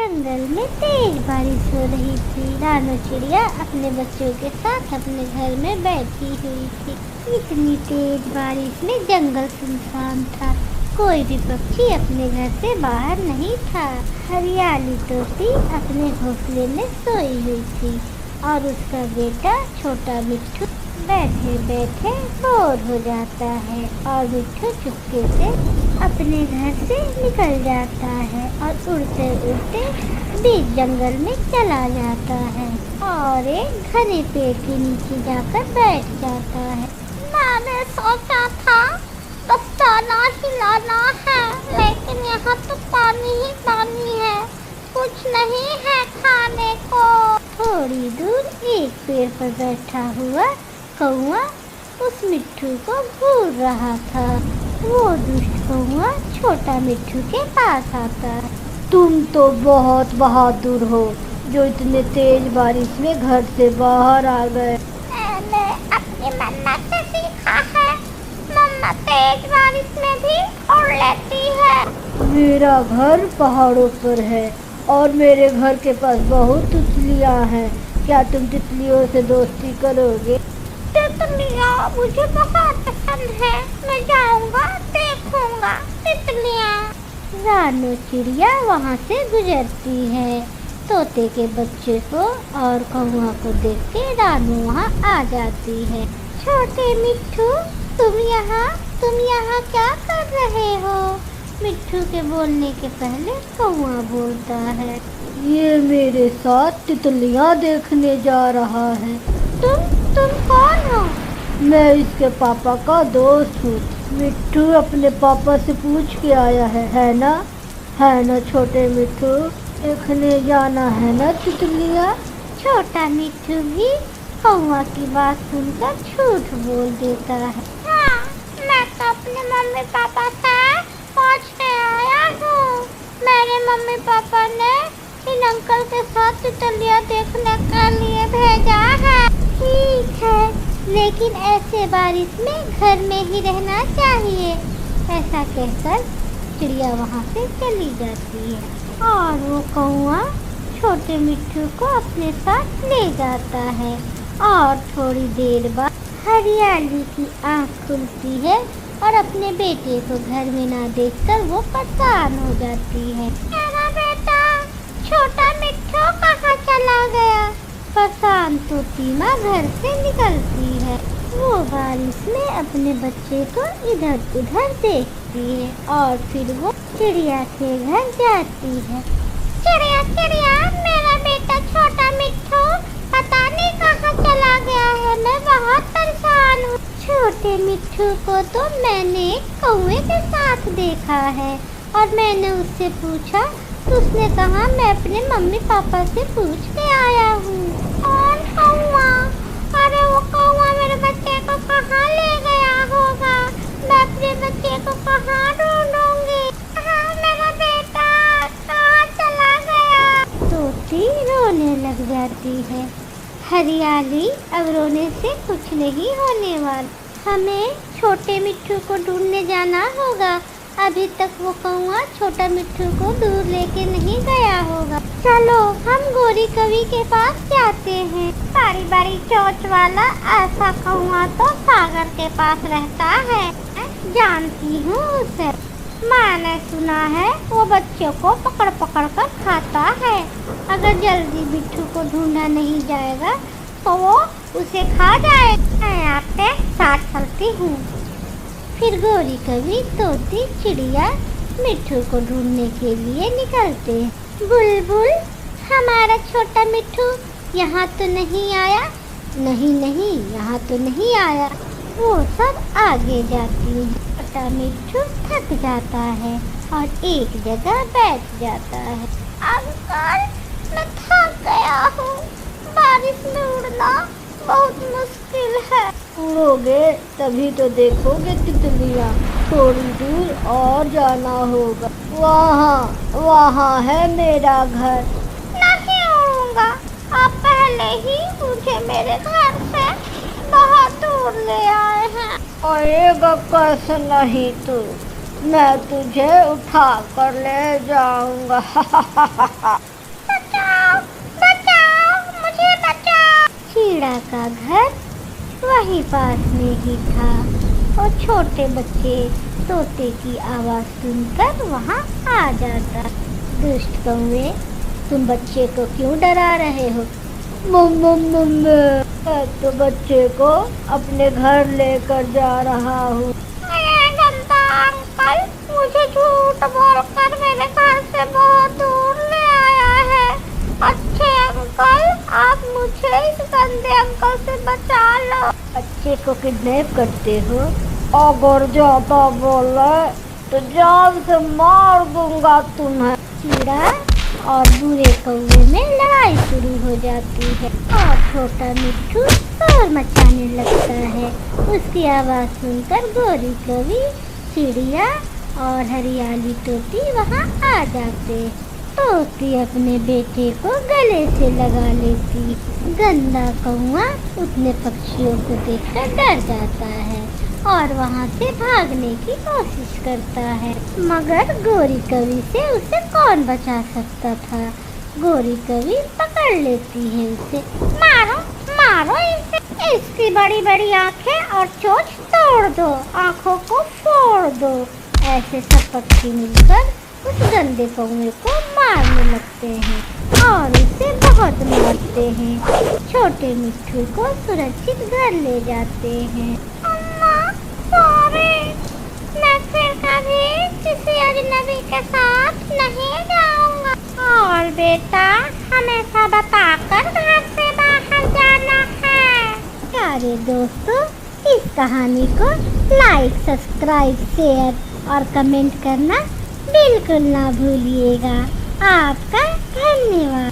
जंगल में तेज बारिश हो रही थी। रानो चिड़िया अपने बच्चों के साथ अपने घर में बैठी हुई थी। इतनी तेज बारिश में जंगल सुनसान था। कोई भी पक्षी अपने घर से बाहर नहीं था। हरियाली तोती अपने घोंसले में सोई हुई थी और उसका बेटा छोटा मिट्ठू बैठे बैठे बोर हो जाता है और मिट्ठू चुपके से अपने घर से निकल जाता है और उड़ते उड़ते बीच जंगल में चला जाता है और एक घने पेड़ के नीचे जाकर बैठ जाता है। मैंने सोचा था बस दाना हिलाना है, लेकिन यहाँ तो पानी ही पानी है, कुछ नहीं है खाने को। थोड़ी दूर एक पेड़ पर बैठा हुआ कौआ उस मिट्ठू को घूर रहा था। वो दुष्ट कौआ छोटा मिट्ठू के पास आता है। तुम तो बहुत बहादुर हो जो इतने तेज बारिश में घर से बाहर आ गए। मैंने अपनी मम्मा से सीखा है, मम्मा तेज बारिश में भी उड़ लेती है। मेरा घर पहाड़ों पर है और मेरे घर के पास बहुत तितलियाँ हैं। क्या तुम तितलियों से दोस्ती करोगे? तितलियाँ मुझे बहुत पसंद है, मैं जाऊँगा देखूँगा तितलियाँ। रानो चिड़िया वहाँ से गुजरती है। तोते के बच्चे को और कौआ को देख के रानो वहाँ आ जाती है। छोटे मिट्ठू तुम यहाँ क्या कर रहे हो? मिट्ठू के बोलने के पहले कौआ बोलता है, ये मेरे साथ तितलियाँ देखने जा रहा है। तुम कौन हो? मैं इसके पापा का दोस्त हूँ। मिट्ठू अपने पापा से पूछ के आया है ना छोटे मिट्ठू? देखने जाना है ना तितलियाँ? छोटा मिट्ठू भी कौआ की बात सुनकर झूठ बोल देता है। हाँ, मैं तो अपने मम्मी पापा से पूछ के आया हूँ। मेरे मम्मी पापा ने इन अंकल के साथ तितलियाँ देखने के लिए भेजा है। ठीक है, लेकिन ऐसे बारिश में घर में ही रहना चाहिए। ऐसा कहकर चिड़िया वहाँ से चली जाती है और वो कौआ छोटे मिट्ठू को अपने साथ ले जाता है और थोड़ी देर बाद हरियाली की आँख खुलती है और अपने बेटे को घर में ना देखकर वो परेशान हो जाती है। मेरा बेटा छोटा मिट्ठू कहाँ चला गया? परेशान तोती माँ घर से निकलती है। वो बारिश में अपने बच्चे को इधर उधर देखती है और फिर वो चिड़िया के घर जाती है। चिड़िया मेरा बेटा छोटा मिट्ठू पता नहीं कहाँ चला गया है, मैं बहुत परेशान हूँ। छोटे मिट्ठू को तो मैंने कौवे के साथ देखा है और मैंने उससे पूछा तो उसने कहा मैं अपने मम्मी पापा से पूछ के आया हूँ। कौन कौवा? अरे वो कौवा मेरे बच्चे को कहाँ ले गया होगा? मैं अपने बच्चे को कहाँ ढूंढूंगी? हाँ, मेरा बेटा कहाँ चला गया? तोती रोने लग जाती है। हरियाली अब रोने से कुछ नहीं होने वाला। हमें छोटे मिट्ठू को ढूंढने जाना होगा। अभी तक वो कौवा छोटा मिट्ठू को दूर लेके नहीं गया होगा। चलो हम गोरी कवि के पास जाते हैं। बारी बारी चोंच वाला ऐसा कौवा तो सागर के पास रहता है, जानती हूँ उसे। मैंने सुना है वो बच्चों को पकड़ पकड़ कर खाता है। अगर जल्दी मिट्ठू को ढूंढा नहीं जाएगा तो वो उसे खा जाएगा। मैं आपसे साथ चलती हूँ। फिर गोरी कवि तोती चिड़िया मिट्ठू को ढूंढने के लिए निकलते हैं। बुलबुल हमारा छोटा मिट्ठू यहाँ तो नहीं आया? नहीं यहाँ तो नहीं आया। वो सब आगे जाती है। छोटा मिट्ठू थक जाता है और एक जगह बैठ जाता है। अंकल मैं थक गया हूँ, बारिश में उड़ना बहुत मुश्किल है। उड़ोगे तभी तो देखोगे तितलियाँ। थोड़ी दूर और जाना होगा, वहाँ है मेरा घर। नहीं उड़ूंगा, आप पहले ही मुझे मेरे घर से बहुत दूर ले आए हैं। आएगा कैसे नहीं तू? मैं तुझे उठा कर ले जाऊंगा। चीड़ा का घर वही पास में ही था और छोटे बच्चे तोते की आवाज़ सुनकर वहाँ आ जाता। दुष्ट कौवे, तुम बच्चे को क्यों डरा रहे हो? मम्मी, मैं तो बच्चे को अपने घर लेकर जा रहा हूँ। अरे गंदा अंकल, मुझे झूठ बोलकर मेरे घर से बहुत दूर ले आया है। अच्छे अंकल, आप मुझे इस गंदे अंकल से बचा लो। बच्चे को किडनैप करते हो? अगर ज्यादा बोले तो जान से मार दूंगा तुम्हें। चीड़ा और बुरे कौवे में लड़ाई शुरू हो जाती है और छोटा मिट्ठू शोर मचाने लगता है। उसकी आवाज़ सुनकर गोरी कौवी, चिड़िया और हरियाली तोती वहाँ आ जाते। तोती अपने बेटे को गले से लगा लेती। गंदा कौवा उतने पक्षियों को देखकर डर जाता है और वहाँ से भागने की कोशिश करता है, मगर गोरी कवि से उसे कौन बचा सकता था। गोरी कवि पकड़ लेती है उसे। मारो मारो इसे, इसकी बड़ी बड़ी आंखें और चोंच तोड़ दो, आंखों को फोड़ दो। ऐसे सब पक्षी मिलकर उस गंदे कौवे को मारने लगते हैं और उसे बहुत मारते हैं। छोटे मिट्ठू को सुरक्षित घर ले जाते हैं। सॉरी, मैं फिर कभी किसी अजनबी के साथ नहीं जाऊंगा। और बेटा, हमेशा बताकर घर से बाहर जाना है। प्यारे दोस्तों, इस कहानी को लाइक, सब्सक्राइब, शेयर और कमेंट करना बिल्कुल ना भूलिएगा। आपका